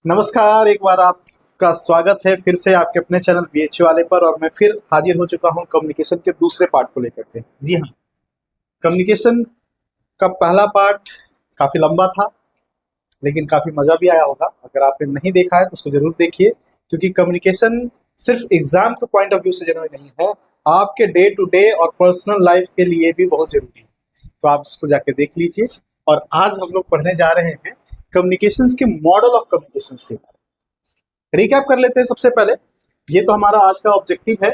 नमस्कार, एक बार आपका स्वागत है फिर से आपके अपने चैनल बीएचयू वाले पर। और मैं फिर हाजिर हो चुका हूं कम्युनिकेशन के दूसरे पार्ट को लेकर के। जी हाँ, कम्युनिकेशन का पहला पार्ट काफ़ी लंबा था, लेकिन काफ़ी मज़ा भी आया होगा। अगर आपने नहीं देखा है तो उसको ज़रूर देखिए, क्योंकि कम्युनिकेशन सिर्फ एग्ज़ाम के पॉइंट ऑफ व्यू से ज़रूरी नहीं है, आपके डे टू डे और पर्सनल लाइफ के लिए भी बहुत ज़रूरी है। तो आप उसको जाके देख लीजिए। और आज हम लोग पढ़ने जा रहे हैं कम्युनिकेशंस के मॉडल ऑफ कम्युनिकेशंस के बारे में। रिकैप कर लेते हैं सबसे पहले। ये तो हमारा आज का ऑब्जेक्टिव है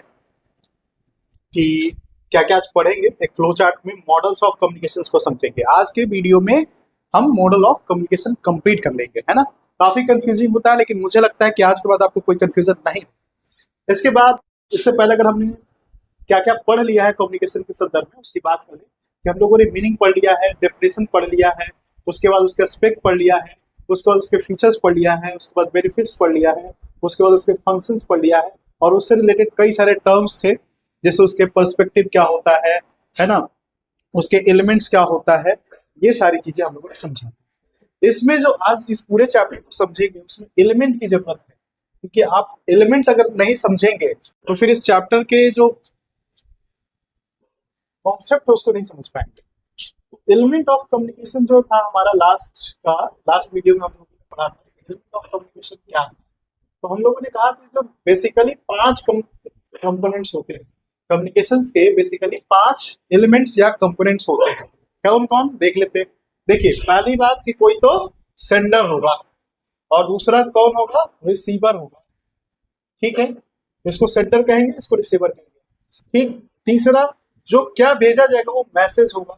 कि क्या क्या आज पढ़ेंगे। एक फ्लो चार्ट में मॉडल्स ऑफ कम्युनिकेशंस को समझेंगे। आज के वीडियो में हम मॉडल ऑफ कम्युनिकेशन कंप्लीट कर लेंगे, है ना। काफी कंफ्यूजिंग होता है, लेकिन मुझे लगता है कि आज के बाद आपको कोई कंफ्यूजन नहीं। इसके बाद, इससे पहले अगर हमने क्या क्या पढ़ लिया है कम्युनिकेशन के संदर्भ में उसकी बात करें कि हम लोगों ने मीनिंग पढ़ लिया है, डेफिनेशन पढ़ लिया है, उसके बाद उसके एस्पेक्ट पढ़ लिया है, उसके बाद उसके फीचर्स पढ़ लिया है, उसके बाद बेनिफिट्स पढ़ लिया है, उसके बाद उसके फंक्शंस पढ़ लिया है, और उससे रिलेटेड कई सारे टर्म्स थे, जैसे उसके पर्सपेक्टिव क्या होता है ना, उसके एलिमेंट्स क्या होता है। ये सारी चीजें हम लोगों ने समझा। इसमें जो आज इस पूरे चैप्टर को समझेंगे उसमें एलिमेंट की जरूरत है, क्योंकि आप एलिमेंट अगर नहीं समझेंगे तो फिर इस चैप्टर के जो कॉन्सेप्ट है उसको नहीं समझ पाएंगे। एलिमेंट ऑफ कम्युनिकेशन जो था हमारा लास्ट वीडियो में हम लोगों ने पढ़ा था एलिमेंट ऑफ कम्युनिकेशन क्या है। तो हम लोगों ने कहा कि जो बेसिकली 5 कंपोनेंट्स होते हैं कम्युनिकेशन के, बेसिकली 5 एलिमेंट्स या कंपोनेंट्स होते हैं। कौन कौन देख लेते हैं। देखिए, पहली बात कि कोई तो सेंडर होगा, और दूसरा कौन होगा, रिसीवर होगा। ठीक है, इसको सेंडर कहेंगे, इसको रिसीवर कहेंगे। ठीक, तीसरा जो क्या भेजा जाएगा वो मैसेज होगा,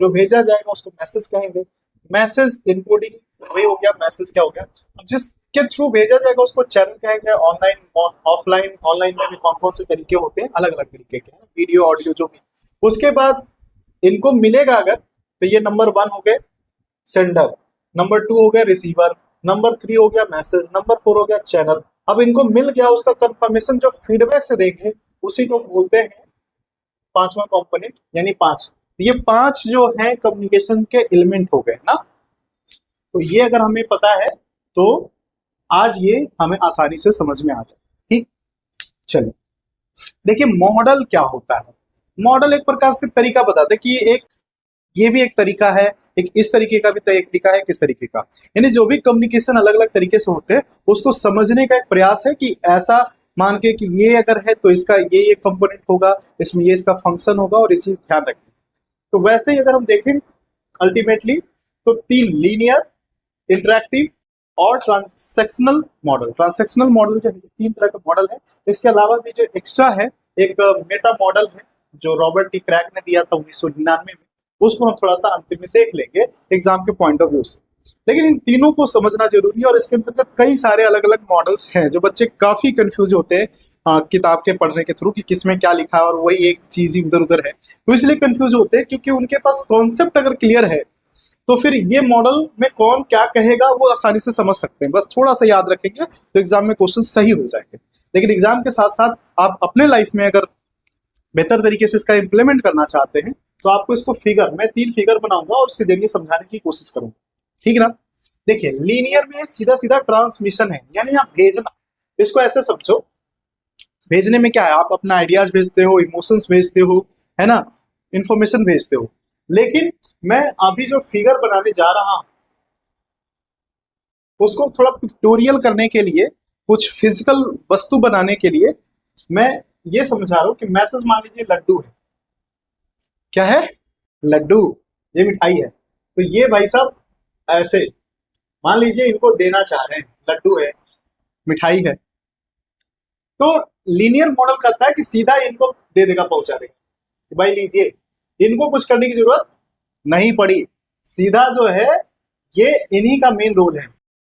जो भेजा जाएगा उसको मैसेज कहेंगे। मैसेज इनकोडिंग वही हो गया, मैसेज क्या हो गया। अब जिसके थ्रू भेजा जाएगा उसको चैनल कहेंगे। ऑनलाइन ऑफलाइन, ऑनलाइन में भी कौन कौन से तरीके होते हैं, अलग अलग तरीके के, वीडियो ऑडियो जो भी। उसके बाद इनको मिलेगा अगर, तो ये नंबर 1 हो गए सेंडर, नंबर 2 हो गया रिसीवर, नंबर 3 हो गया मैसेज, नंबर 4 हो गया चैनल। अब इनको मिल गया, उसका कंफर्मेशन जो फीडबैक से देंगे उसी को बोलते हैं 5वां कंपोनेंट, यानी 5। ये 5 जो है कम्युनिकेशन के एलिमेंट हो गए ना। तो ये अगर हमें पता है तो आज ये हमें आसानी से समझ में आ जाए। ठीक, चलिए देखिए मॉडल क्या होता है। मॉडल एक प्रकार से तरीका बताते हैं कि ये भी एक तरीका है, एक इस तरीके का भी एक तरीका है, किस तरीके का। यानी जो भी कम्युनिकेशन अलग अलग तरीके से होते हैं उसको समझने का एक प्रयास है कि ऐसा मान के कि ये अगर है तो इसका ये कंपोनेंट होगा, इसमें ये इसका फंक्शन होगा, और इस चीज ध्यान रखें। तो वैसे ही अगर हम देखें अल्टीमेटली तो 3 लीनियर, इंटरैक्टिव और ट्रांसैक्शनल मॉडल। ट्रांसैक्शनल मॉडल जो है 3 तरह का मॉडल है। इसके अलावा भी जो एक्स्ट्रा है एक मेटा मॉडल है जो रॉबर्ट टी क्रैक ने दिया था 1999 में। उसको हम थोड़ा सा अंतिम में देख लेंगे एग्जाम के पॉइंट ऑफ व्यू से। लेकिन इन तीनों को समझना जरूरी है, और इसके अंतर्गत कई सारे अलग अलग मॉडल्स हैं जो बच्चे काफी कंफ्यूज होते हैं किताब के पढ़ने के थ्रू कि किसमें क्या लिखा है और वही एक चीज ही उधर उधर है। तो इसलिए कंफ्यूज होते हैं क्योंकि उनके पास कॉन्सेप्ट अगर क्लियर है तो फिर ये मॉडल में कौन क्या कहेगा वो आसानी से समझ सकते हैं। बस थोड़ा सा याद रखेंगे तो एग्जाम में क्वेश्चन सही हो जाएंगे। लेकिन एग्जाम के साथ साथ आप अपने लाइफ में अगर बेहतर तरीके से इसका इंप्लीमेंट करना चाहते हैं तो आपको इसको मैं 3 फिगर बनाऊंगा और उसके जरिए समझाने की कोशिश करूंगा। ठीक है ना। देखिए, लीनियर में सीधा सीधा ट्रांसमिशन है, यानी आप भेजना। इसको ऐसे समझो, भेजने में क्या है, आप अपना आइडियाज भेजते हो, इमोशंस भेजते हो, है ना, इंफॉर्मेशन भेजते हो। लेकिन मैं अभी जो फिगर बनाने जा रहा हूं उसको थोड़ा पिक्टोरियल करने के लिए, कुछ फिजिकल वस्तु बनाने के लिए मैं ये समझा रहा हूं कि मैसेज मान लीजिए लड्डू है। क्या है, लड्डू, ये मिठाई है। तो ये भाई साहब ऐसे मान लीजिए इनको देना चाह रहे हैं, लड्डू है, मिठाई है। तो लीनियर मॉडल कहता है कि सीधा इनको दे देगा, पहुंचा देगा कि भाई लीजिए, इनको कुछ करने की जरूरत नहीं पड़ी। सीधा जो है ये इन्हीं का मेन रोल है,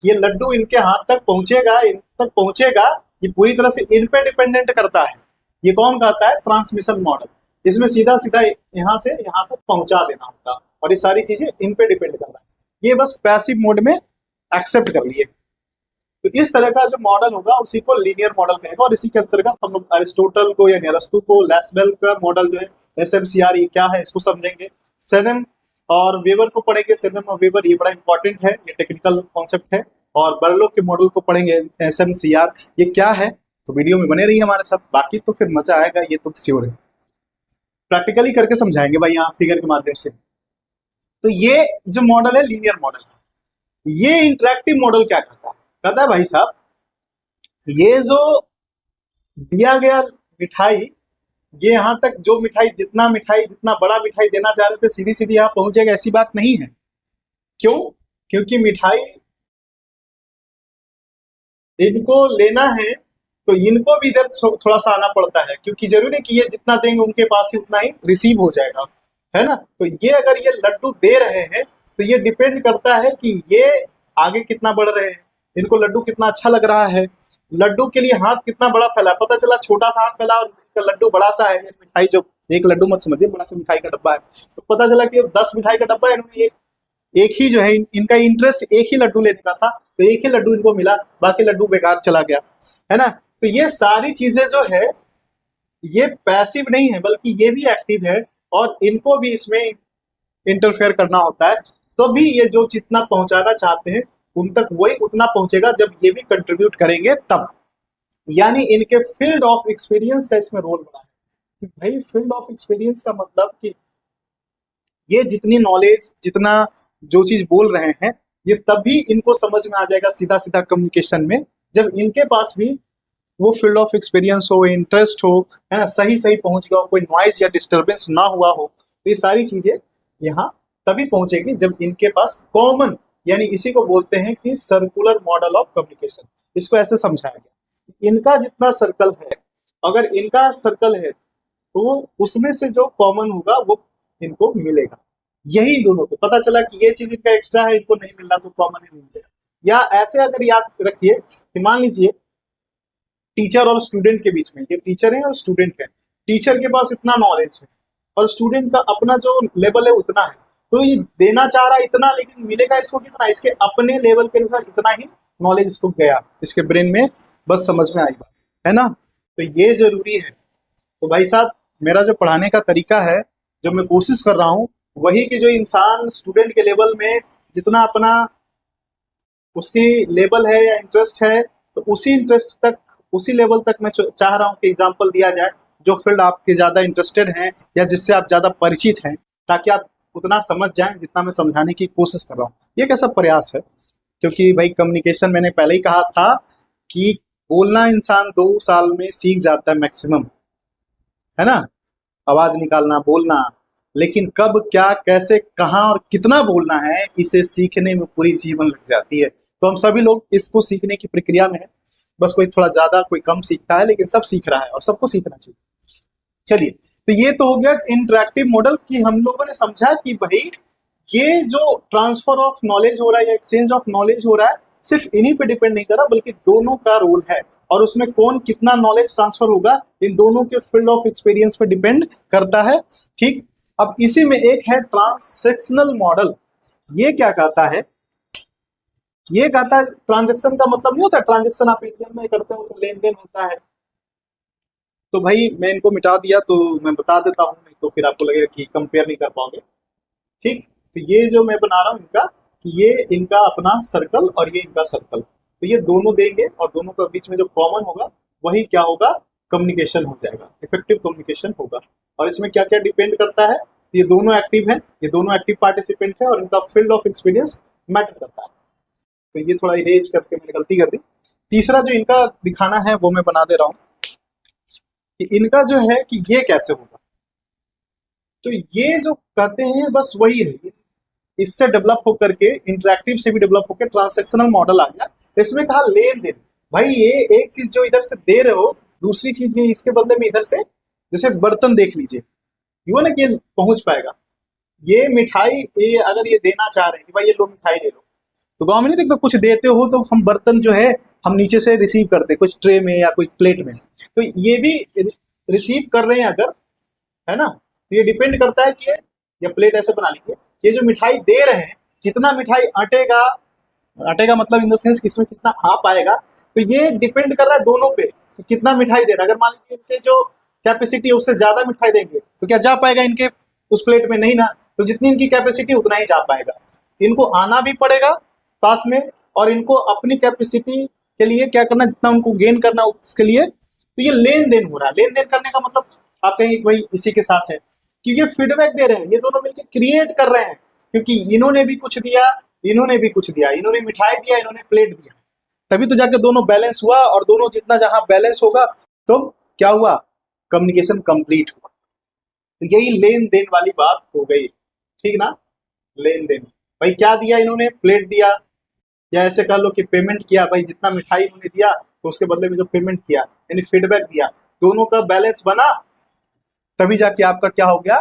ये लड्डू इनके हाथ तक पहुंचेगा, इन तक पहुंचेगा। ये पूरी तरह से इन पे डिपेंडेंट करता है। ये कौन कहता है, ट्रांसमिशन मॉडल। इसमें सीधा सीधा यहाँ से यहाँ तक पहुंचा देना होगा, और ये सारी चीजें इन पे डिपेंड कर रहा है। ये बस पैसिव मोड में एक्सेप्ट कर लिए। तो इस तरह का जो मॉडल होगा उसी को लीनियर मॉडल कहेगा। और इसी के अंतर्गत हम लोग अरिस्टोटल को या अरस्तु को, लैसवेल का मॉडल जो है SMCR, ये क्या है इसको समझेंगे। सेनम और वेबर को पढ़ेंगे। सेनम और वेबर ये बड़ा इंपॉर्टेंट है, ये टेक्निकल कॉन्सेप्ट है। और बर्लो के मॉडल को पढ़ेंगे, SMCR ये क्या है। तो वीडियो में बने रहिए हमारे साथ, बाकी तो फिर मजा आएगा, ये तो श्योर है। प्रैक्टिकली करके समझाएंगे भाई यहाँ फिगर के माध्यम से। तो ये जो मॉडल है लीनियर मॉडल है। ये इंटरेक्टिव मॉडल क्या कहता है भाई साहब, ये जो दिया गया मिठाई, ये यहाँ तक जो मिठाई जितना बड़ा मिठाई देना चाह रहे थे सीधी सीधी यहाँ पहुंच जाएगा, ऐसी बात नहीं है। क्यों? क्योंकि मिठाई इनको लेना है तो इनको भी इधर थोड़ा सा आना पड़ता है, क्योंकि जरूरी कि ये जितना देंगे उनके पास ही उतना ही रिसीव हो जाएगा, है ना। तो ये अगर ये लड्डू दे रहे हैं तो ये डिपेंड करता है कि ये आगे कितना बढ़ रहे हैं, इनको लड्डू कितना अच्छा लग रहा है, लड्डू के लिए हाथ कितना बड़ा फैला। पता चला छोटा सा हाथ फैला और लड्डू बड़ा सा है, मिठाई जो एक लड्डू मत समझिए, बड़ा सा मिठाई का डब्बा है, तो पता चला कि 10 मिठाई का डब्बा है, इन्होंने एक ही जो है इनका इंटरेस्ट एक ही लड्डू लेने का था, तो एक ही लड्डू इनको मिला, बाकी लड्डू बेकार चला गया, है ना। तो ये सारी चीजें जो है ये पैसिव नहीं है, बल्कि ये भी एक्टिव है, और इनको भी इसमें इंटरफेयर करना होता है। तो भी ये जो जितना पहुंचाना चाहते हैं उन तक वही उतना पहुंचेगा जब ये भी कंट्रीब्यूट करेंगे तब। यानी इनके फील्ड ऑफ एक्सपीरियंस का इसमें रोल बना है। भाई फील्ड ऑफ एक्सपीरियंस का मतलब कि ये जितनी नॉलेज, जितना जो चीज बोल रहे हैं, ये तभी इनको समझ में आ जाएगा सीधा सीधा कम्युनिकेशन में, जब इनके पास भी वो फील्ड ऑफ एक्सपीरियंस हो, इंटरेस्ट हो, है ना, सही सही पहुंच गया हो, कोई नॉइज या डिस्टर्बेंस ना हुआ हो। तो ये सारी चीजें यहाँ तभी पहुंचेगी जब इनके पास कॉमन, यानी इसी को बोलते हैं कि सर्कुलर मॉडल ऑफ कम्युनिकेशन। इसको ऐसे समझाया गया, इनका जितना सर्कल है, अगर इनका सर्कल है तो उसमें से जो कॉमन होगा वो इनको मिलेगा। यही दोनों को पता चला कि ये चीज इनका एक्स्ट्रा है, इनको नहीं मिलना, तो कॉमन ही नहीं मिलेगा। या ऐसे अगर याद रखिए कि मान लीजिए टीचर और स्टूडेंट के बीच में, ये टीचर है और स्टूडेंट है, टीचर के पास इतना नॉलेज है और स्टूडेंट का अपना जो लेवल है उतना है, तो ये देना चाह रहा है इतना, लेकिन मिलेगा इसको कितना, इसके अपने लेवल के अनुसार इतना ही नॉलेज इसको गया, इसके ब्रेन में बस समझ में आई बात, है ना। तो ये जरूरी है। तो भाई साहब मेरा जो पढ़ाने का तरीका है, जो मैं कोशिश कर रहा हूँ, वही कि जो इंसान स्टूडेंट के लेवल में जितना अपना उसकी लेवल है या इंटरेस्ट है, तो उसी इंटरेस्ट तक, उसी लेवल तक मैं चाह रहा हूँ कि एग्जाम्पल दिया जाए, जो फील्ड आपके ज़्यादा इंटरेस्टेड हैं या जिससे आप ज़्यादा परिचित हैं, ताकि आप उतना समझ जाएं जितना मैं समझाने की कोशिश कर रहा हूँ। ये कैसा प्रयास है, क्योंकि भाई कम्युनिकेशन मैंने पहले ही कहा था कि बोलना इंसान 2 साल में सीख जाता है मैक्सिमम, है ना, आवाज निकालना, बोलना, लेकिन कब, क्या, कैसे, कहाँ और कितना बोलना है, इसे सीखने में पूरी जीवन लग जाती है। तो हम सभी लोग इसको सीखने की प्रक्रिया में है, बस कोई थोड़ा ज्यादा कोई कम सीखता है, लेकिन सब सीख रहा है और सबको सीखना चाहिए। चलिए, तो ये तो हो गया इंटरेक्टिव मॉडल कि हम लोगों ने समझा कि भाई ये जो ट्रांसफर ऑफ नॉलेज हो रहा है या एक्सचेंज ऑफ नॉलेज हो रहा है, सिर्फ इन्हीं पे डिपेंड नहीं कर रहा, बल्कि दोनों का रोल है, और उसमें कौन कितना नॉलेज ट्रांसफर होगा इन दोनों के फील्ड ऑफ एक्सपीरियंस पे डिपेंड करता है। ठीक, अब इसी में एक है ट्रांसैक्शनल मॉडल। ये क्या कहता है, ये कहता है ट्रांजैक्शन का मतलब नहीं होता ट्रांजैक्शन आप एटीएम में करते हो तो लेन देन होता है। तो भाई मैं इनको मिटा दिया तो मैं बता देता हूँ, नहीं तो फिर आपको लगेगा कि कंपेयर नहीं कर पाओगे। ठीक, तो ये जो मैं बना रहा हूँ इनका, ये इनका अपना सर्कल और ये इनका सर्कल, तो ये दोनों देंगे और दोनों के बीच में जो कॉमन होगा वही क्या होगा, कम्युनिकेशन हो जाएगा, इफेक्टिव कम्युनिकेशन होगा। और इसमें क्या क्या डिपेंड करता है, ये दोनों एक्टिव हैं, ये दोनों एक्टिव पार्टिसिपेंट है, और इनका फील्ड ऑफ एक्सपीरियंस मैटर करता है। तो ये थोड़ा इरेज करके मैंने गलती कर दी। तीसरा जो इनका दिखाना है वो मैं बना दे रहा हूँ कि इनका जो है कि ये कैसे होगा। तो ये जो कहते हैं बस वही है, इससे डेवलप होकर के, इंटरेक्टिव से भी डेवलप होकर ट्रांसैक्शनल मॉडल आ गया। इसमें कहा लेन देन, भाई ये एक चीज जो इधर से दे रहे हो, दूसरी चीज ये इसके बदले में इधर से, जैसे बर्तन देख लीजिए, ये ना कि पहुंच पाएगा। ये मिठाई, ये अगर ये देना चाह रहे हैं कि भाई ये लो मिठाई ले लो, तो गाँव में नहीं देखते कुछ देते हो तो हम बर्तन जो है हम नीचे से रिसीव करते, कुछ ट्रे में या कोई प्लेट में, तो ये भी रिसीव कर रहे हैं अगर, है ना, तो ये डिपेंड करता है कि ये प्लेट ऐसे बना लीजिए, ये जो मिठाई दे रहे हैं कितना मिठाई अटेगा, अटेगा मतलब इन द सेंस कि इसमें कितना आ पाएगा, तो ये डिपेंड कर रहा है दोनों पे कि कितना मिठाई दे रहा है। अगर मान लीजिए इनके जो कैपेसिटी है उससे ज्यादा मिठाई देंगे तो क्या जा पाएगा इनके उस प्लेट में, नहीं ना, तो जितनी इनकी कैपेसिटी उतना ही जा पाएगा। इनको आना भी पड़ेगा पास में और इनको अपनी कैपेसिटी के लिए क्या करना, जितना उनको गेन करना उसके लिए, तो ये लेन देन हो रहा है। लेन देन करने का मतलब आप कहीं वही इसी के साथ है कि ये फीडबैक दे रहे हैं, ये दोनों मिलकर क्रिएट कर रहे हैं, क्योंकि इन्होंने भी कुछ दिया, इन्होंने भी कुछ दिया, इन्होंने मिठाई दिया, इन्होंने प्लेट दिया, तभी तो जाके दोनों बैलेंस हुआ। और दोनों जितना जहां बैलेंस होगा तो क्या हुआ, कम्युनिकेशन कंप्लीट हुआ। तो यही लेन देन वाली बात हो गई, ठीक ना। लेन देन भाई क्या दिया इन्होंने, प्लेट दिया, या ऐसे कर लो कि पेमेंट किया, भाई जितना मिठाई इन्होंने दिया तो उसके बदले में जो पेमेंट किया यानी फीडबैक दिया, दोनों का बैलेंस बना, तभी जाके आपका क्या हो गया,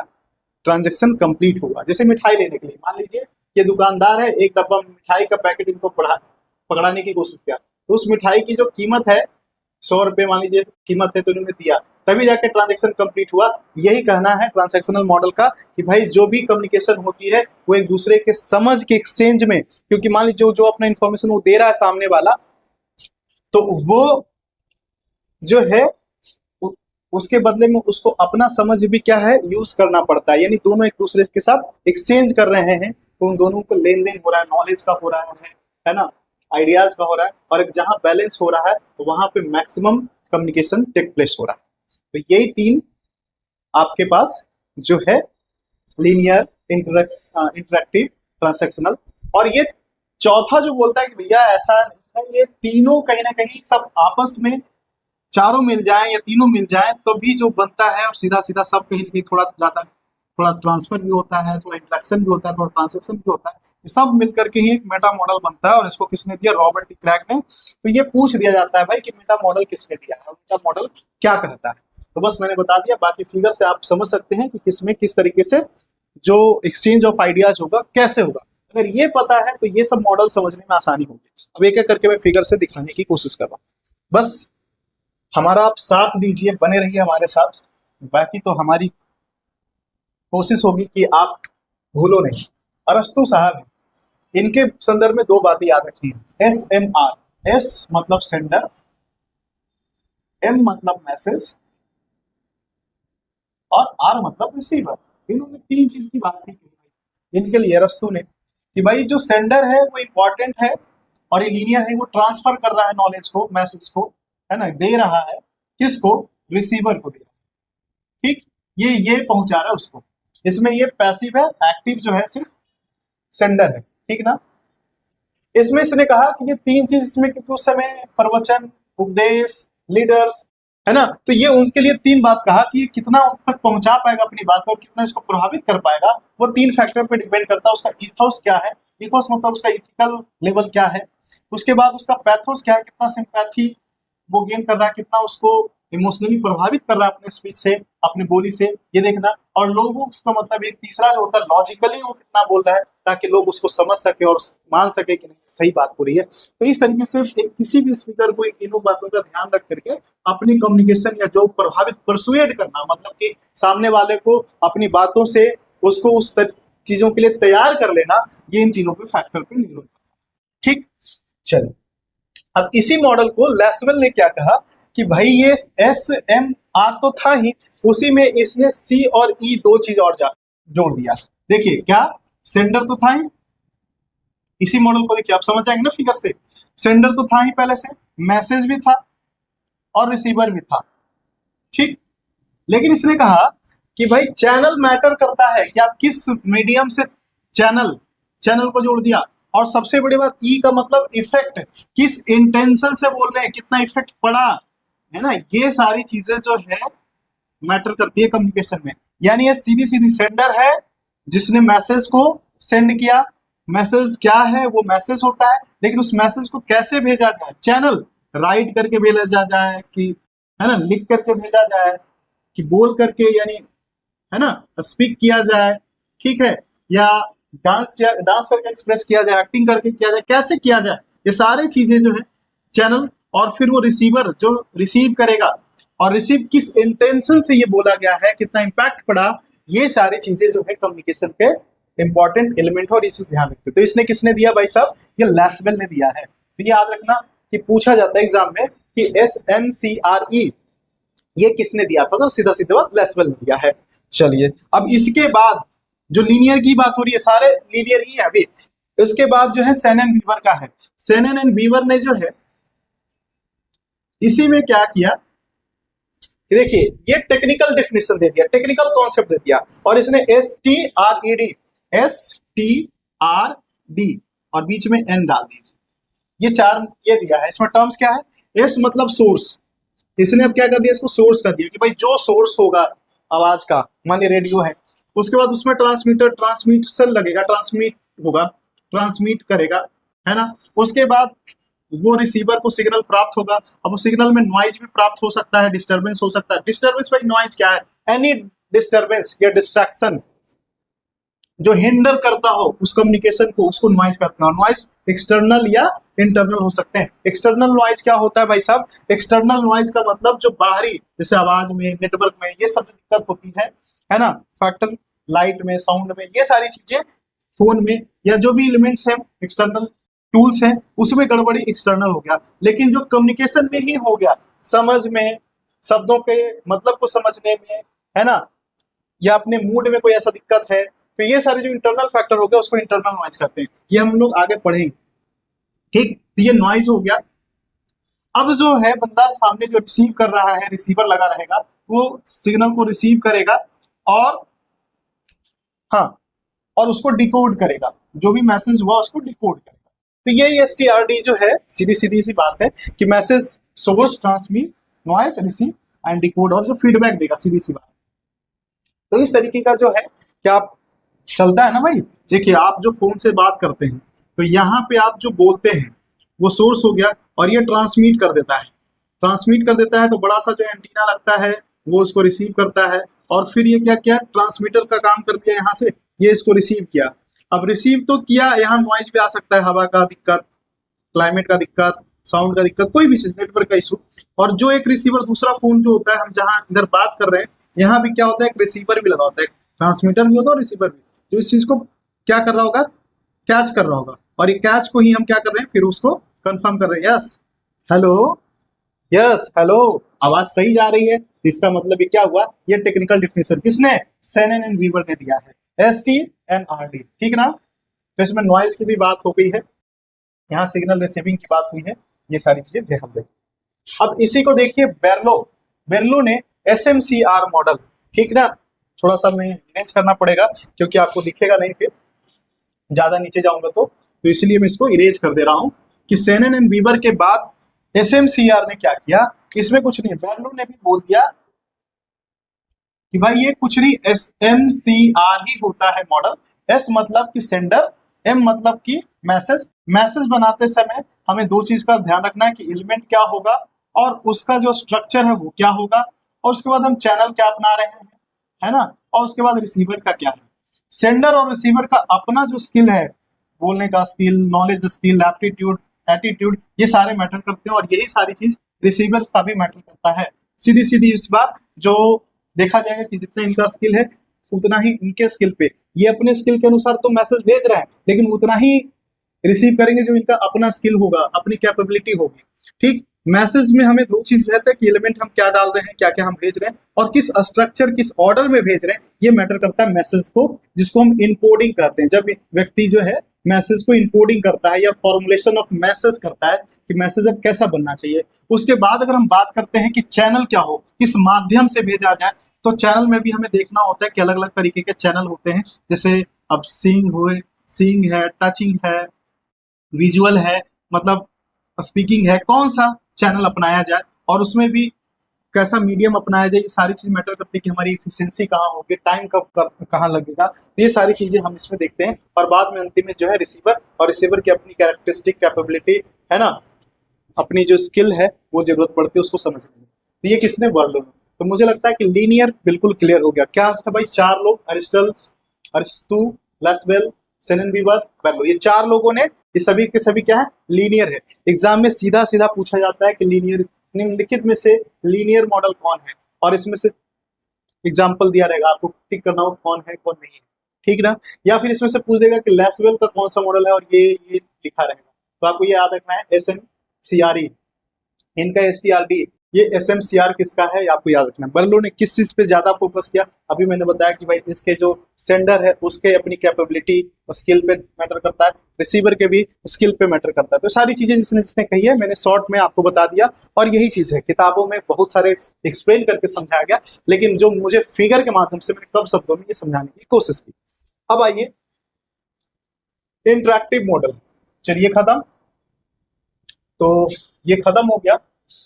ट्रांजेक्शन कंप्लीट होगा। जैसे मिठाई लेने के लिए मान लीजिए ये दुकानदार है, एक डब्बा मिठाई का पैकेट इनको पकड़ाने की कोशिश किया, तो उस मिठाई की जो कीमत है 100 रुपए मान लीजिए कीमत है, तो इन्होंने दिया, तभी जाके ट्रांजेक्शन कंप्लीट हुआ। यही कहना है ट्रांजैक्शनल मॉडल का कि भाई जो भी कम्युनिकेशन होती है वो एक दूसरे के समझ के एक्सचेंज में, क्योंकि मान लीजिए जो अपना इंफॉर्मेशन वो दे रहा है सामने वाला, तो वो जो है उसके बदले में उसको अपना समझ भी क्या है यूज करना पड़ता है, यानी दोनों एक दूसरे के साथ एक्सचेंज कर रहे हैं, तो उन दोनों को लेन देन हो रहा है, नॉलेज का हो रहा है ना, आइडियाज का हो रहा है, और एक जहां बैलेंस हो रहा है तो वहां पे मैक्सिमम कम्युनिकेशन टेक प्लेस हो रहा है। तो यही तीन आपके पास जो है लीनियर, इंटरेक्टिव, ट्रांसैक्शनल, और ये चौथा जो बोलता है कि भैया ऐसा नहीं है, ये तीनों कहीं ना कहीं सब आपस में चारों मिल जाए या तीनों मिल जाए तो भी जो बनता है, और सीधा सीधा सब कहीं ना कहीं थोड़ा ज्यादा, थोड़ा ट्रांसफर भी होता है, थोड़ा इंटरेक्शन भी होता है, थोड़ा ट्रांसैक्शन भी होता है, ये सब मिलकर के ही एक मेटा मॉडल बनता है। और इसको किसने दिया, रॉबर्ट डी क्रैक ने। तो ये पूछ दिया जाता है भाई कि मेटा मॉडल किसने दिया है, मेटा मॉडल क्या कहता है। तो बस मैंने बता दिया, बाकी फिगर से आप समझ सकते हैं कि किसमें किस तरीके से जो एक्सचेंज ऑफ आइडियाज होगा कैसे होगा। अगर ये पता है तो ये सब मॉडल समझने में आसानी होगी। अब एक एक करके मैं फिगर से दिखाने की कोशिश कर रहा हूँ, बस हमारा आप साथ दीजिए, बने रहिए हमारे साथ। बाकी तो हमारी कोशिश होगी कि आप भूलो नहीं। अरस्तु साहब, इनके संदर्भ में दो बातें याद रखनी है, SMR, S मतलब सेंडर, M मतलब मैसेज, और R मतलब रिसीवर। इन्होंने तीन चीज की बात की इनके लिए अरस्तु ने, कि भाई जो सेंडर है वो इंपॉर्टेंट है, और ये लीनियर है, वो ट्रांसफर कर रहा है नॉलेज को, मैसेज को, है ना, दे रहा है किसको, रिसीवर को दे रहा है, ठीक, ये पहुंचा रहा है उसको। इसमें ये पैसिव है, एक्टिव जो है सिर्फ सेंडर है, ठीक ना। इसमें इसने कहा कि ये तीन चीज इसमें, क्योंकि उस समय प्रवचन, उपदेश, लीडर्स, है ना, तो ये उनके लिए तीन बात कहा कि ये कितना उन तक पहुंचा पाएगा अपनी बात को, और कितना इसको प्रभावित कर पाएगा, वो तीन फैक्टर पे डिपेंड करता है। उसका इथोस क्या है, इथोस मतलब उसका इथिकल लेवल क्या है, उसके बाद उसका पैथोस क्या है, कितना सिंपैथी वो गेन कर रहा है, कितना उसको इमोशनली प्रभावित कर रहा है अपने स्पीच से, अपनी बोली से, ये देखना। और लोगों उसका मतलब एक तीसरा जो होता है, लॉजिकली वो कितना बोल रहा है, ताकि लोग उसको समझ सके और मान सके कि नहीं सही बात हो रही है। तो इस तरीके से किसी भी स्पीकर को इन तीनों बातों का ध्यान रख करके अपनी कम्युनिकेशन या जो प्रभावित, परसुएड करना, मतलब कि सामने वाले को अपनी बातों से उसको उस चीजों के लिए तैयार कर लेना, ये इन तीनों पे फैक्टर पे निर्भर करता है, ठीक। चलो, अब इसी मॉडल को लैसवेल ने क्या कहा कि भाई ये SMR तो था ही, उसी में इसने C और E दो चीज और जोड़ दिया। देखिए क्या, सेंडर तो था ही, इसी मॉडल को देखिए आप समझ जाएंगे ना फिगर से, सेंडर तो था ही पहले से, मैसेज भी था और रिसीवर भी था, ठीक। लेकिन इसने कहा कि भाई चैनल मैटर करता है कि आप किस मीडियम से चैनल को जोड़ दिया, और सबसे बड़ी बात ई का मतलब इफेक्ट, किस इंटेंशन से बोल रहे हैं, कितना इफेक्ट पड़ा, है ना, ये सारी चीजें जो है मैटर करती है कम्युनिकेशन में। यानी ये सीधी सीधी सेंडर है जिसने मैसेज को सेंड किया, मैसेज क्या है, वो मैसेज होता है, लेकिन उस मैसेज को कैसे भेजा जाए, चैनल, राइट करके भेजा जाए कि, है ना, लिख करके भेजा जाए कि बोल करके, यानी, है ना, स्पीक किया जाए, ठीक है, या डांस करके एक्सप्रेस किया जाए, एक्टिंग करके किया जाए, कैसे किया जाए, ये सारी चीजें जो है चैनल। और फिर वो रिसीवर जो रिसीव करेगा, और रिसीव किस इंटेंशन से ये बोला गया है, कितना इंपैक्ट पड़ा, ये सारी चीजें जो है कम्युनिकेशन के इंपॉर्टेंट एलिमेंट है, और ये चीज ध्यान रखते। तो इसने किसने दिया भाई साहब, ये लैसवेल ने दिया है। तो याद रखना कि पूछा जाता है एग्जाम में कि SMCRE ये किसने दिया था, तो सीधा सीधा बात लैसवेल ने दिया है। चलिए, अब इसके बाद जो लीनियर की बात हो रही है, सारे लीनियर ही है अभी, इसके बाद जो है सेन एंड वीवर का है। सेन एंड वीवर ने जो है इसी में क्या किया कि देखिए ये टेक्निकल डेफिनेशन दे दिया, टेक्निकल कॉन्सेप्ट दे दिया, और इसने STRED और बीच में N डाल दीजिए, ये चार ये दिया है। इसमें टर्म्स क्या है, S मतलब सोर्स, इसने अब क्या कर दिया, इसको सोर्स कर दिया कि भाई जो सोर्स होगा आवाज का, मान ली रेडियो है, उसके बाद उसमें ट्रांसमीटर ट्रांसमिशन लगेगा, ट्रांसमिट होगा, ट्रांसमिट करेगा, है ना। उसके बाद वो रिसीवर को सिग्नल प्राप्त होगा। अब वो सिग्नल में नॉइज भी प्राप्त हो सकता है, डिस्टरबेंस हो सकता है। डिस्टरबेंस भाई नॉइज क्या है, एनी डिस्टरबेंस या डिस्ट्रैक्शन जो हिंडर करता हो उस कम्युनिकेशन को, उसको नॉइज कहते हैं। और नॉइज एक्सटर्नल या इंटरनल हो सकते हैं। एक्सटर्नल नॉइज क्या होता है भाई साहब, एक्सटर्नल नॉइज का मतलब जो बाहरी, जैसे आवाज में, नेटवर्क में, ये सब दिक्कत होती है ना, फैक्टर लाइट में, साउंड में, ये सारी चीजें फोन में या जो भी एलिमेंट्स है, एक्सटर्नल टूल्स हैं, उसमें गड़बड़ी एक्सटर्नल हो गया। लेकिन जो कम्युनिकेशन में ही हो गया, समझ में, शब्दों के मतलब को समझने में, है ना, या अपने मूड में कोई ऐसा दिक्कत है, तो ये सारे जो इंटरनल फैक्टर हो गया उसको इंटरनल नॉइज कहते हैं। ये हम लोग आगे पढ़ेंगे, ठीक। तो ये नॉइज हो गया। अब जो है बंदा सामने जो रिसीव कर रहा है, रिसीवर लगा रहेगा, वो सिग्नल को रिसीव करेगा और हाँ, और उसको डिकोड करेगा, जो भी मैसेज हुआ उसको डिकोड करेगा। तो ये STRD जो है, सीधी सीधी सी बात है कि message source, transmit, noise, receive and decode, और जो फीडबैक देगा, सीधी सी बात। तो इस तरीके का जो है क्या चलता है ना भाई। देखिए आप जो फोन से बात करते हैं, तो यहाँ पे आप जो बोलते हैं वो सोर्स हो गया, और ये ट्रांसमिट कर देता है, ट्रांसमिट कर देता है, तो बड़ा सा जो एंटीना लगता है वो उसको रिसीव करता है, और फिर ये क्या किया, ट्रांसमीटर का काम कर दिया यहाँ से, ये इसको रिसीव किया। अब रिसीव तो किया, यहाँ नॉइज भी आ सकता है, हवा का दिक्कत, क्लाइमेट का दिक्कत, साउंड का दिक्कत, कोई भी चीज, नेटवर्क का इशू। और जो एक रिसीवर, दूसरा फोन जो होता है, हम जहाँ इधर बात कर रहे हैं, यहाँ भी क्या होता है, एक रिसीवर भी लगा होता है, ट्रांसमीटर भी होता है और रिसीवर भी। तो इस चीज को क्या कर रहा होगा, कैच कर रहा होगा, और ये कैच को ही हम क्या कर रहे हैं, फिर उसको कंफर्म कर रहे हैं, यस हेलो, यस हेलो, आवाज सही जा रही है। इसका मतलब ये क्या हुआ, ये टेक्निकल डिफिनेशन किसने, सेनन एंड वीवर ने दिया है, STRD, ठीक ना। तो इसमें नॉइज की भी बात हो गई है, यहाँ सिग्नल रिसीविंग की बात हुई है, ये सारी चीजें ध्यान दें। अब इसी को देखिए, बेरलो, बेरलो ने SMCR मॉडल, ठीक ना, थोड़ा सा मैं इरेज करना पड़ेगा क्योंकि आपको दिखेगा नहीं, फिर ज्यादा नीचे जाऊंगा तो इसलिए मैं इसको इरेज कर दे रहा हूं कि सेनन एंड वीवर के बाद SMCR ने क्या किया, इसमें कुछ नहीं, बेरलो ने भी बोल दिया कि भाई ये कुछ नहीं, SMCR ही होता है मॉडल। S मतलब कि सेंडर, M मतलब कि मैसेज। मैसेज बनाते समय हमें दो चीज का ध्यान रखना है कि एलिमेंट क्या होगा और उसका जो स्ट्रक्चर है वो क्या होगा, और उसके बाद हम चैनल क्या अपना रहे हैं, है ना, और उसके बाद रिसीवर का क्या है। सेंडर और रिसीवर का अपना जो स्किल है, बोलने का skill, knowledge skill, aptitude, attitude, ये सारे मैटर करते हैं, और यही सारी चीज रिसीवर का भी मैटर करता है। सीधी सीधी इस बात जो देखा जाएगा कि जितना इनका स्किल है उतना ही इनके स्किल पे, ये अपने स्किल के अनुसार तो मैसेज भेज रहे हैं, लेकिन उतना ही रिसीव करेंगे जो इनका अपना स्किल होगा, अपनी कैपेबिलिटी होगी, ठीक। मैसेज में हमें दो चीज रहता है कि एलिमेंट हम क्या डाल रहे हैं, क्या क्या हम भेज रहे हैं, और किस स्ट्रक्चर, किस ऑर्डर में भेज रहे हैं, ये मैटर करता है मैसेज को, जिसको हम इनकोडिंग करते हैं। जब व्यक्ति जो है मैसेज को इनकोडिंग करता है या फॉर्मुलेशन ऑफ मैसेज करता है कि मैसेज अब कैसा बनना चाहिए। उसके बाद अगर हम बात करते हैं कि चैनल क्या हो, किस माध्यम से भेजा जाए, तो चैनल में भी हमें देखना होता है कि अलग अलग तरीके के चैनल होते हैं। जैसे अब सीइंग है, टचिंग है, विजुअल है, मतलब स्पीकिंग है, कौन सा चैनल अपनाया जाए, और उसमें भी कैसा मीडियम अपनाया जाए, ये सारी चीज मैटर करती है कि हमारी इफिशिएंसी कहाँ होगी, टाइम कब कहाँ लगेगा। तो ये सारी चीजें हम इसमें देखते हैं, और बाद में अंतिम में जो है रिसीवर, और रिसीवर की अपनी कैरेक्टरिस्टिक, कैपेबिलिटी, है ना, अपनी जो स्किल है वो जरूरत पड़ती है उसको समझने में। तो ये किसने, वर्ल्ड में। तो मुझे लगता है कि लीनियर बिल्कुल क्लियर हो गया। क्या था भाई, चार लोग, अरिस्टो, लैसवेल, सेनन वीवर, बेरलो, ये चार लोगों ने, ये सभी के सभी क्या है, लीनियर है। एग्जाम में सीधा सीधा पूछा जाता है कि लीनियर, निम्नलिखित में से लीनियर मॉडल कौन है, और इसमें से एग्जाम्पल दिया रहेगा, आपको टिक करना हो कौन है कौन नहीं है, ठीक ना। या फिर इसमें से पूछ देगा कि लैसवेल का कौन सा मॉडल है, और ये लिखा रहेगा। तो आपको ये याद रखना है, SMCRE, इनका STRD, ये SMCR किसका है, आपको याद रखना है। बर्लो ने किस चीज पे ज्यादा फोकस किया, अभी मैंने बताया कि भाई इसके जो सेंडर है उसके अपनी कैपेबिलिटी और स्किल पे मैटर करता है, रिसीवर के भी स्किल पे मैटर करता है। तो सारी चीजें जिसने जिसने कही है मैंने शॉर्ट में आपको बता दिया, और यही चीज है किताबों में बहुत सारे एक्सप्लेन करके समझाया गया, लेकिन जो मुझे फिगर के माध्यम से मैंने कम शब्दों में ये समझाने की कोशिश की। अब आइए इंटरैक्टिव मॉडल, चलिए खत्म, तो ये खत्म हो गया,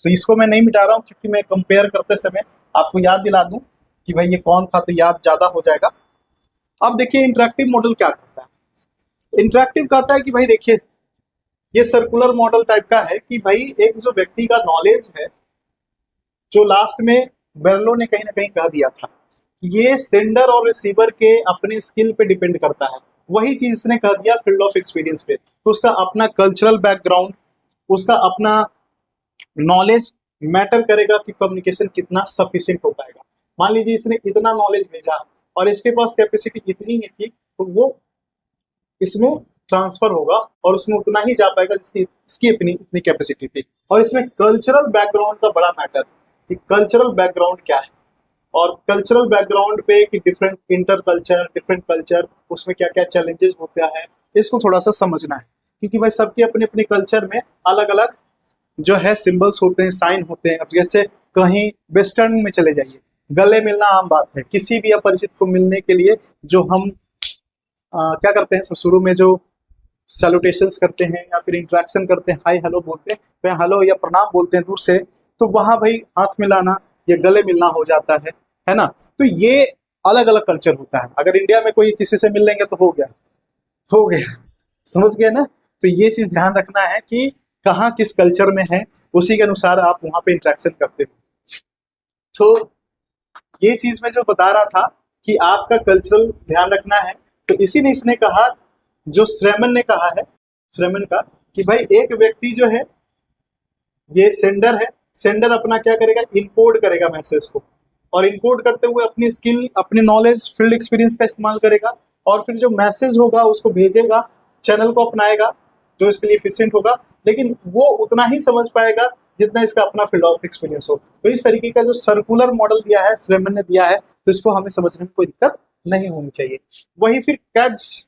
तो इसको मैं नहीं मिटा रहा हूं क्योंकि मैं कंपेयर करते समय आपको याद दिला दूं कि भाई ये कौन था, तो याद ज्यादा हो जाएगा। अब देखिए इंटरैक्टिव मॉडल क्या करता है। इंटरैक्टिव कहता है कि भाई देखिए ये सर्कुलर मॉडल टाइप का है कि भाई एक जो व्यक्ति का नॉलेज है, जो लास्ट में बेर्लो ने कहीं ना कहीं कह दिया था, ये सेंडर और रिसीवर के अपने स्किल पे डिपेंड करता है, वही चीज इसने कह दिया फील्ड ऑफ एक्सपीरियंस पे। तो उसका अपना कल्चरल बैकग्राउंड, उसका अपना नॉलेज मैटर करेगा कि कम्युनिकेशन कितना सफिशिएंट हो पाएगा। मान लीजिए इसने इतना नॉलेज भेजा और इसके पास कैपेसिटी इतनी ही थी, तो वो इसमें ट्रांसफर होगा और उसमें उतना ही जा पाएगा जिसकी इसकी अपनी इतनी कैपेसिटी थी। और इसमें कल्चरल बैकग्राउंड का बड़ा मैटर कि कल्चरल बैकग्राउंड क्या है, और कल्चरल बैकग्राउंड पे कि different inter culture, different culture, उसमें क्या क्या चैलेंजेस होता है, इसको थोड़ा सा समझना है। क्योंकि भाई सबके अपने अपने कल्चर में अलग अलग जो है सिंबल्स होते हैं, साइन होते हैं। अब जैसे कहीं वेस्टर्न में चले जाइए, गले मिलना आम बात है, किसी भी अपरिचित को मिलने के लिए जो हम क्या करते हैं, शुरू में जो सैल्यूटेशंस करते हैं या फिर इंटरेक्शन करते हैं, हाय हेलो बोलते हैं, तो हेलो या प्रणाम बोलते हैं दूर से, तो वहां भाई हाथ मिलाना या गले मिलना हो जाता है ना। तो ये अलग अलग कल्चर होता है। अगर इंडिया में कोई किसी से मिल लेंगे तो हो गया, हो गया, समझ गए ना। तो ये चीज ध्यान रखना है कि कहाँ किस कल्चर में है, उसी के अनुसार आप वहां पे इंटरेक्शन करते हो। तो ये चीज मैं जो बता रहा था कि आपका कल्चरल ध्यान रखना है, तो इसी ने इसने कहा, जो श्रेमन ने कहा है, श्रेमन का, कि भाई एक व्यक्ति जो है ये सेंडर है, सेंडर अपना क्या करेगा, इनकोड करेगा मैसेज को, और इनकोड करते हुए अपनी स्किल, अपनी नॉलेज, फील्ड एक्सपीरियंस का इस्तेमाल करेगा, और फिर जो मैसेज होगा उसको भेजेगा, चैनल को अपनाएगा जो इसके लिए एफिशिएंट होगा, लेकिन वो उतना ही समझ पाएगा जितना इसका अपना फील्ड ऑफ एक्सपीरियंस हो। तो इस तरीके का जो सर्कुलर मॉडल दिया है, श्रेमन ने दिया है, तो इसको हमें समझने में कोई दिक्कत नहीं होनी चाहिए। वही फिर कैट्स,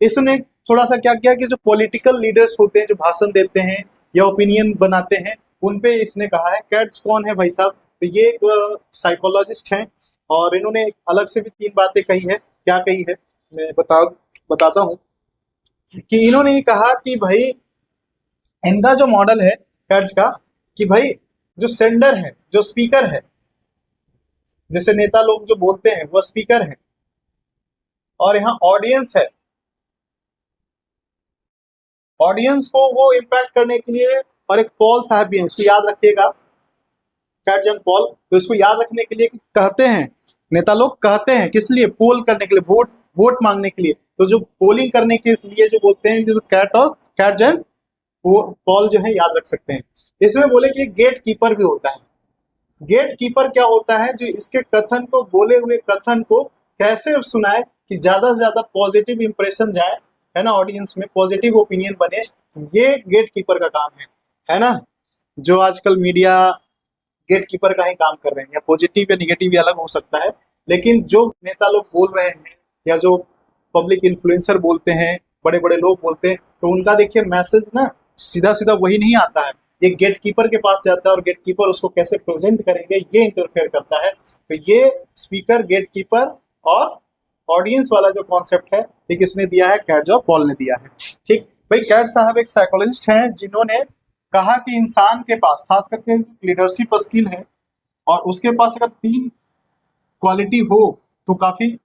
इसने थोड़ा सा क्या किया कि जो पॉलिटिकल लीडर्स होते हैं, जो भाषण देते हैं या ओपिनियन बनाते हैं, उन पे इसने कहा है। कैट्स कौन है भाई साहब, तो ये एक साइकोलॉजिस्ट हैं, और इन्होंने अलग से भी 3 बातें कही है। क्या कही है मैं बताता हूँ कि इन्होंने ये कहा कि भाई इनका जो मॉडल है कैट्स का, कि भाई जो सेंडर है, जो स्पीकर है, जैसे नेता लोग जो बोलते हैं वो स्पीकर है, और यहाँ ऑडियंस है, ऑडियंस को वो इम्पैक्ट करने के लिए, और एक पॉल साहब भी हैं, इसको याद रखिएगा, कैट जंग पॉल। तो इसको याद रखने के लिए कहते हैं, नेता लोग कहते हैं किस लिए, पोल करने के लिए, वोट मांगने के लिए। तो जो पोलिंग करने के लिए जो बोलते हैं, जो कैट और कैट जंग पॉल जो है याद रख सकते हैं। इसमें बोले कि गेट कीपर भी होता है। गेट कीपर क्या होता है, जो इसके कथन को, बोले हुए कथन को कैसे सुनाए कि ज्यादा से ज्यादा पॉजिटिव इंप्रेशन जाए, है ना, ऑडियंस में पॉजिटिव ओपिनियन बने, ये गेट कीपर का काम है ना। जो आजकल मीडिया गेट कीपर का ही काम कर रहे हैं, या पॉजिटिव या निगेटिव भी अलग हो सकता है, लेकिन जो नेता लोग बोल रहे हैं या जो पब्लिक इन्फ्लुएंसर बोलते हैं, बड़े बड़े लोग बोलते हैं, तो उनका देखिए मैसेज ना सीधा सीधा वही नहीं आता है, ये गेट कीपर के पास जाता है, और गेट कीपर उसको कैसे प्रेजेंट करेंगे ये इंटरफेयर करता है। तो ये स्पीकर, गेट कीपर और ऑडियंस वाला जो कॉन्सेप्ट है, ये किसने दिया है, कैट जॉब पॉल ने दिया है। ठीक भाई, कैट साहब एक साइकोलॉजिस्ट हैं, जिन्होंने कहा कि इंसान के पास खास करके लीडरशिप स्किल है, और उसके पास अगर 3 क्वालिटी हो तो काफी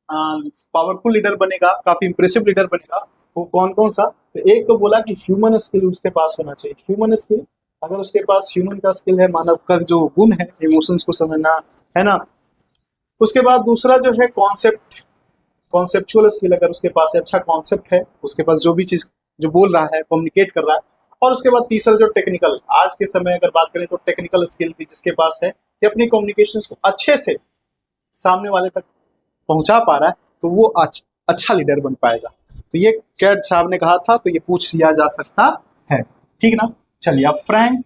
पावरफुल लीडर बनेगा, काफी इंप्रेसिव लीडर बनेगा। वो कौन कौन सा, तो एक तो बोला कि ह्यूमन स्किल उसके पास होना चाहिए। ह्यूमन स्किल, अगर उसके पास ह्यूमन का स्किल है, मानव का जो गुण है, इमोशंस को समझना, है ना। उसके बाद दूसरा जो है कॉन्सेप्चुअल स्किल, अगर उसके पास अच्छा कॉन्सेप्ट है, उसके पास जो भी चीज जो बोल रहा है, कम्युनिकेट कर रहा है। और उसके बाद तीसरा जो टेक्निकल, आज के समय अगर बात करें तो टेक्निकल स्किल भी जिसके पास है, कि अपनी कम्युनिकेशन को अच्छे से सामने वाले तक पहुंचा पा रहा है, तो वो अच्छा लीडर बन पाएगा। तो ये कैट साहब ने कहा था, तो ये पूछ लिया जा सकता है, ठीक ना। चलिए अब फ्रैंक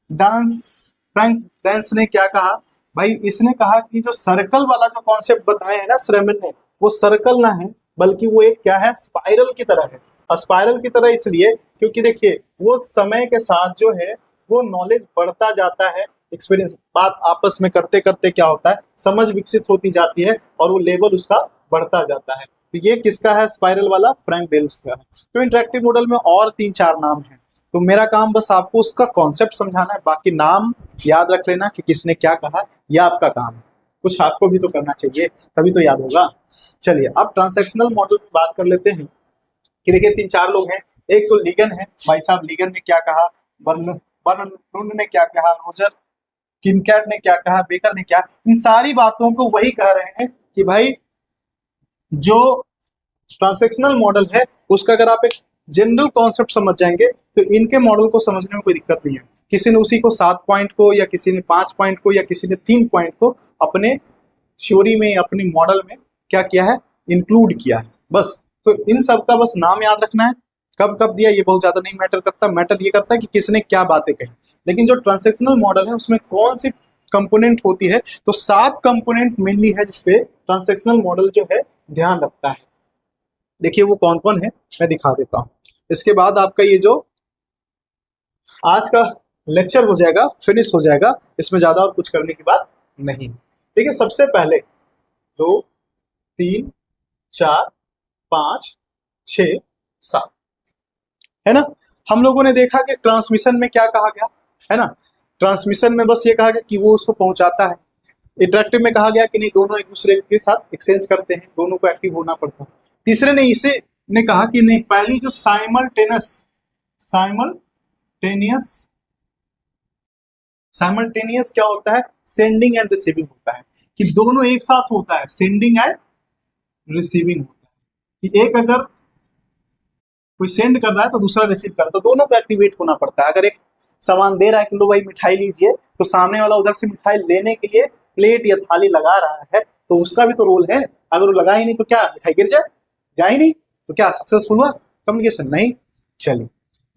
डांस फ्रैंक डेंस ने क्या कहा भाई, इसने कहा कि जो सर्कल वाला जो कॉन्सेप्ट बताया है ना श्रेमन ने, वो सर्कल ना है बल्कि वो एक क्या है, स्पाइरल की तरह है। स्पाइरल की तरह इसलिए क्योंकि देखिए वो समय के साथ जो है वो नॉलेज बढ़ता जाता है, एक्सपीरियंस बात आपस में करते करते क्या होता है, समझ विकसित होती जाती है और वो लेवल उसका बढ़ता जाता है। तो ये किसका है, स्पाइरल वाला, फ्रैंक डेल्स का है। तो इंटरेक्टिव मॉडल में और 3-4 नाम है, तो मेरा काम बस आपको उसका कॉन्सेप्ट समझाना है, बाकी नाम याद रख लेना कि किसने क्या कहा, यह आपका काम है। कुछ आपको भी तो करना चाहिए, तभी तो याद होगा। चलिए अब ट्रांसैक्शनल मॉडल की बात कर लेते हैं कि देखिए 3-4 लोग हैं। एक तो लीगन है, भाई साहब लीगन ने क्या कहा, बर्नून ने क्या कहा, रोजर किमकैट ने क्या कहा, बेकर ने क्या, इन सारी बातों को वही कह रहे हैं कि भाई जो ट्रांसैक्शनल मॉडल है उसका अगर आप एक जनरल कॉन्सेप्ट समझ जाएंगे तो इनके मॉडल को समझने में कोई दिक्कत नहीं है। किसी ने उसी को 7 पॉइंट को या किसी ने 5 पॉइंट को या किसी ने 3 पॉइंट को अपने थ्योरी में अपनी मॉडल में क्या किया है, इंक्लूड किया है बस। तो इन सब का बस नाम याद रखना है, कब कब दिया ये बहुत ज्यादा नहीं मैटर करता, मैटर ये करता है कि किसने क्या बातें कही। लेकिन जो ट्रांसैक्शनल मॉडल है उसमें कौन सी कंपोनेंट होती है, तो 7 कंपोनेंट मेनली है जिसपे ट्रांसैक्शनल मॉडल जो है ध्यान रखता है। देखिए वो कौन कौन है मैं दिखा देता हूँ, इसके बाद आपका ये जो आज का लेक्चर हो जाएगा, फिनिश हो जाएगा, इसमें ज्यादा और कुछ करने की बात नहीं। देखिए सबसे पहले 2 3 4 5 6 7 है ना। हम लोगों ने देखा कि ट्रांसमिशन में क्या कहा गया है ना, ट्रांसमिशन में बस ये कहा गया कि वो उसको पहुंचाता है। इंटरेक्टिव में कहा गया कि नहीं, दोनों एक दूसरे के साथ एक्सचेंज करते हैं, दोनों को एक्टिव होना पड़ता है। तीसरे ने इसे ने कहा कि नहीं, पहली जो साइमल्टेनियस क्या होता है, सेंडिंग एंड रिसीविंग होता है, कि दोनों एक साथ होता है, सेंडिंग एंड रिसीविंग होता है, कि एक अगर कोई सेंड कर रहा है तो दूसरा रिसीव कर रहा है, तो दोनों को एक्टिवेट होना पड़ता है। अगर एक सामान दे रहा है कि लो भाई मिठाई लीजिए, तो सामने वाला उधर से मिठाई लेने के लिए प्लेट या थाली लगा रहा है, तो उसका भी तो रोल है। अगर वो लगा ही नहीं तो क्या मिठाई गिर जाए ही नहीं, तो क्या सक्सेसफुल हुआ कम्युनिकेशन? नहीं। चलिए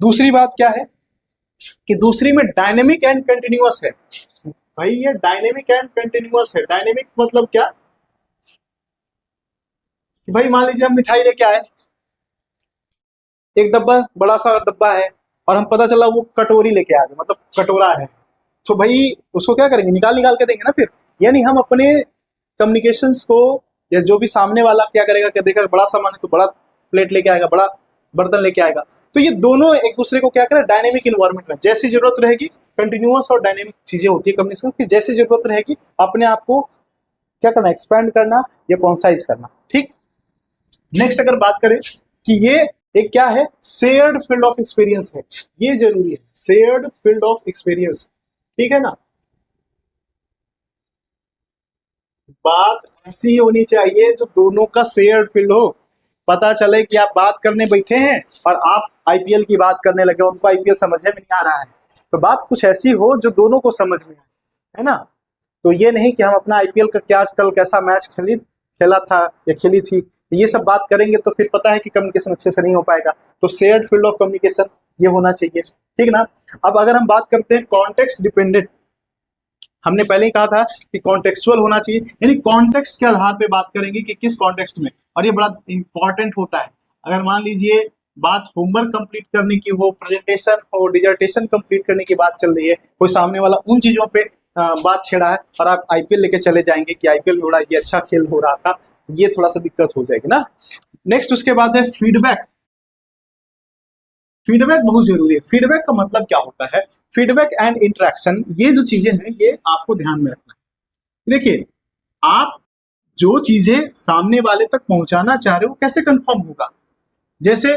दूसरी बात क्या है कि दूसरी में डायनेमिक एंड कंटिन्यूअस है। भाई ये डायनेमिक एंड कंटिन्यूअस है। डायनेमिक मतलब क्या कि भाई मान लीजिए हम मिठाई लेके आए, एक डब्बा, बड़ा सा डब्बा है, और हम पता चला वो कटोरी लेके आ गए, मतलब कटोरा है, तो भाई उसको क्या करेंगे, निकाल निकाल के देंगे ना फिर। यानी हम अपने कम्युनिकेशंस को, या जो भी सामने वाला क्या करेगा, क्या देखेगा बड़ा सामान है तो बड़ा प्लेट लेके आएगा, बड़ा बर्तन लेके आएगा। तो ये दोनों एक दूसरे को क्या करें, डायनेमिक इन्वायरमेंट में जैसी जरूरत रहेगी, कंटिन्यूअस और डायनेमिक चीजें होती है कम्युनिकेशन की, जैसी जरूरत रहेगी अपने आप को क्या करना, एक्सपैंड करना या कॉन्साइज करना। ठीक। नेक्स्ट अगर बात करें कि ये एक क्या है, शेयर्ड फील्ड ऑफ एक्सपीरियंस है, ये जरूरी है, शेयर्ड फील्ड ऑफ एक्सपीरियंस। ठीक है ना, बात ऐसी होनी चाहिए जो दोनों का शेयर्ड फील्ड हो। पता चले कि आप बात करने बैठे हैं और आप आईपीएल की बात करने लगे, उनको आईपीएल समझ में नहीं आ रहा है, तो बात कुछ ऐसी हो जो दोनों को समझ में आए, है ना। तो ये नहीं कि हम अपना आईपीएल का क्या आजकल कैसा मैच खेला था या खेली थी, ये सब बात करेंगे तो फिर पता है कि कम्युनिकेशन अच्छे से नहीं हो पाएगा। तो शेयर्ड फील्ड ऑफ कम्युनिकेशन ये होना चाहिए। ठीक ना। अब अगर हम बात करते हैं कॉन्टेक्स्ट डिपेंडेंट, हमने पहले ही कहा था कि कॉन्टेक्सुअल होना चाहिए, यानी कॉन्टेक्स्ट के आधार पे बात करेंगे कि किस कॉन्टेक्स्ट में, और ये बड़ा इंपॉर्टेंट होता है। अगर मान लीजिए बात होमवर्क कंप्लीट करने की हो, प्रेजेंटेशन हो, डिजर्टेशन कंप्लीट करने की बात चल रही है, कोई सामने वाला उन चीजों पे बात छेड़ा है और आप आईपीएल लेके चले जाएंगे कि आईपीएल में बड़ा ये अच्छा खेल हो रहा था, ये थोड़ा सा दिक्कत हो जाएगी ना। नेक्स्ट उसके बाद है फीडबैक। फीडबैक बहुत जरूरी है। फीडबैक का मतलब क्या होता है, फीडबैक एंड इंटरेक्शन, ये जो चीजें हैं ये आपको ध्यान में रखना है। देखिए आप जो चीजें सामने वाले तक पहुंचाना चाह रहे हो कैसे कंफर्म होगा, जैसे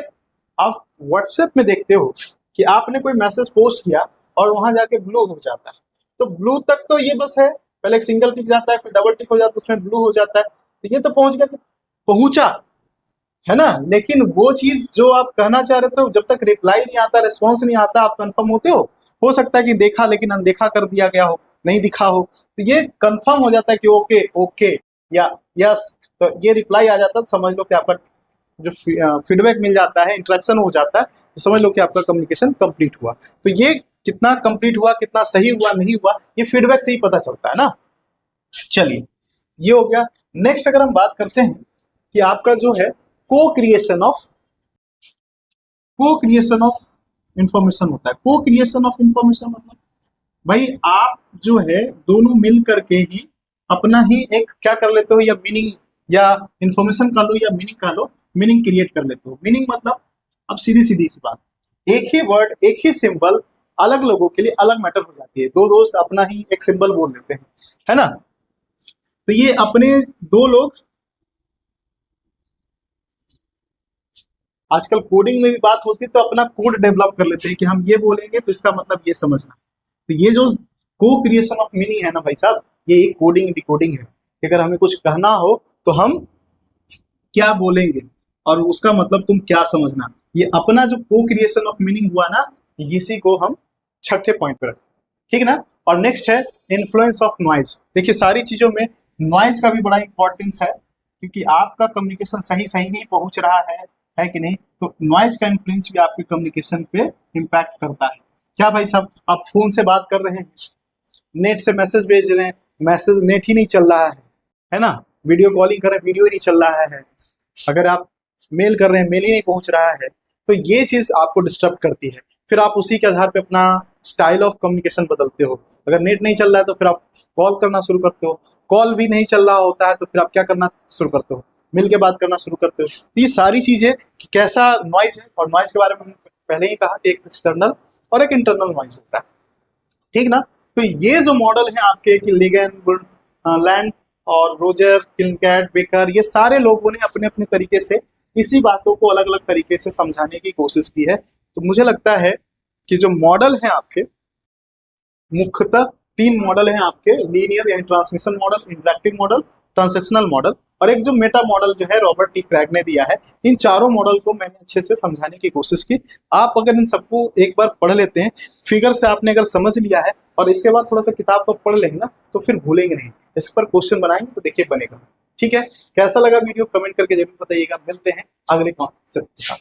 आप व्हाट्सएप में देखते हो कि आपने कोई मैसेज पोस्ट किया और वहां जाके ब्लू हो जाता है, तो ब्लू तक तो ये बस है, पहले एक सिंगल टिक जाता है फिर डबल टिक हो जाता है, उसमें ब्लू हो जाता है, तो ये तो पहुंच गया, पहुंचा है ना। लेकिन वो चीज जो आप कहना चाह रहे थे, जब तक रिप्लाई नहीं आता, रिस्पॉन्स नहीं आता, आप कंफर्म होते हो सकता है कि देखा लेकिन अनदेखा कर दिया गया हो, नहीं दिखा हो, तो ये कंफर्म हो जाता है कि ओके ओके या यस, तो ये रिप्लाई आ जाता है, तो समझ लो कि आपका जो फीडबैक मिल जाता है, इंटरेक्शन हो जाता है, तो समझ लो कि आपका कम्युनिकेशन कंप्लीट हुआ। तो ये कितना कंप्लीट हुआ, कितना सही हुआ, नहीं हुआ, ये फीडबैक से ही पता चलता है ना। चलिए, ये हो गया। नेक्स्ट अगर हम बात करते हैं कि आपका जो है को क्रिएशन ऑफ इंफॉर्मेशन होता है। को क्रिएशन ऑफ इंफॉर्मेशन मतलब भाई आप जो है दोनों मिल करके ही अपना ही एक क्या कर लेते हो, या मीनिंग या इंफॉर्मेशन का लो या मीनिंग का लो, मीनिंग क्रिएट कर लेते हो। मीनिंग मतलब अब सीधी सीधी सी बात, एक ही वर्ड, एक ही सिंबल अलग लोगों के लिए अलग मैटर हो जाती है। दो दोस्त अपना ही एक सिंबल बोल देते हैं, है ना। तो ये अपने दो लोग, आजकल कोडिंग में भी बात होती है तो अपना कोड डेवलप कर लेते हैं कि हम ये बोलेंगे तो इसका मतलब ये समझना। तो ये जो को क्रिएशन ऑफ मीनिंग है ना भाई साहब, ये एक कोडिंग डिकोडिंग है कि अगर हमें कुछ कहना हो तो हम क्या बोलेंगे और उसका मतलब तुम क्या समझना। ये अपना जो को क्रिएशन ऑफ मीनिंग हुआ ना, इसी को हम छठे पॉइंट पर रखें, ठीक ना। और नेक्स्ट है इन्फ्लुएंस ऑफ नॉइज। देखिए सारी चीजों में नॉइज का भी बड़ा इंपॉर्टेंस है, क्योंकि आपका कम्युनिकेशन सही सही नहीं पहुंच रहा है कि नहीं, तो नॉइज का इन्फ्लुएंस भी आपके कम्युनिकेशन पे इम्पैक्ट करता है। क्या भाई साहब, आप फोन से बात कर रहे हैं, नेट से मैसेज भेज रहे हैं, मैसेज नेट ही नहीं चल रहा है ना। वीडियो कॉलिंग कर रहे हैं, वीडियो ही नहीं चल रहा है। अगर आप मेल कर रहे हैं, मेल ही नहीं पहुंच रहा है, तो ये चीज आपको डिस्टर्ब करती है। फिर आप उसी के आधार पे अपना स्टाइल ऑफ कम्युनिकेशन बदलते हो। अगर नेट नहीं चल रहा है तो फिर आप कॉल करना शुरू करते हो, कॉल भी नहीं चल रहा होता है तो फिर आप क्या करना शुरू करते हो, मिल के बात करना शुरू करते हो। तो ये सारी चीजें कैसा नॉइज है, और नॉइज के बारे में पहले ही कहा कि एक एक्सटर्नल और एक इंटरनल नॉइज होता है, ठीक ना। तो ये जो मॉडल है आपके कि लिगेन, लैंड और रोजर, किलकैट, बेकर, ये सारे लोगों ने अपने अपने तरीके से इसी बातों को अलग अलग तरीके से समझाने की कोशिश की है। तो मुझे लगता है कि जो मॉडल है आपके, मुख्यतः तीन मॉडल हैं आपके, लीनियर यानी transmission model, interactive model, transactional model, और एक जो मेटा मॉडल जो है रॉबर्ट टी क्रैग ने दिया है। इन चारों मॉडल को मैंने अच्छे से समझाने की कोशिश की। आप अगर इन सबको एक बार पढ़ लेते हैं, फिगर से आपने अगर समझ लिया है और इसके बाद थोड़ा सा किताब को पढ़ लेंगे ना, तो फिर भूलेंगे नहीं। इस पर क्वेश्चन बनाएंगे तो देखिए बनेगा। ठीक है, कैसा लगा वीडियो कमेंट करके जरूर बताइएगा। मिलते हैं अगले कॉन्सेप्ट के साथ।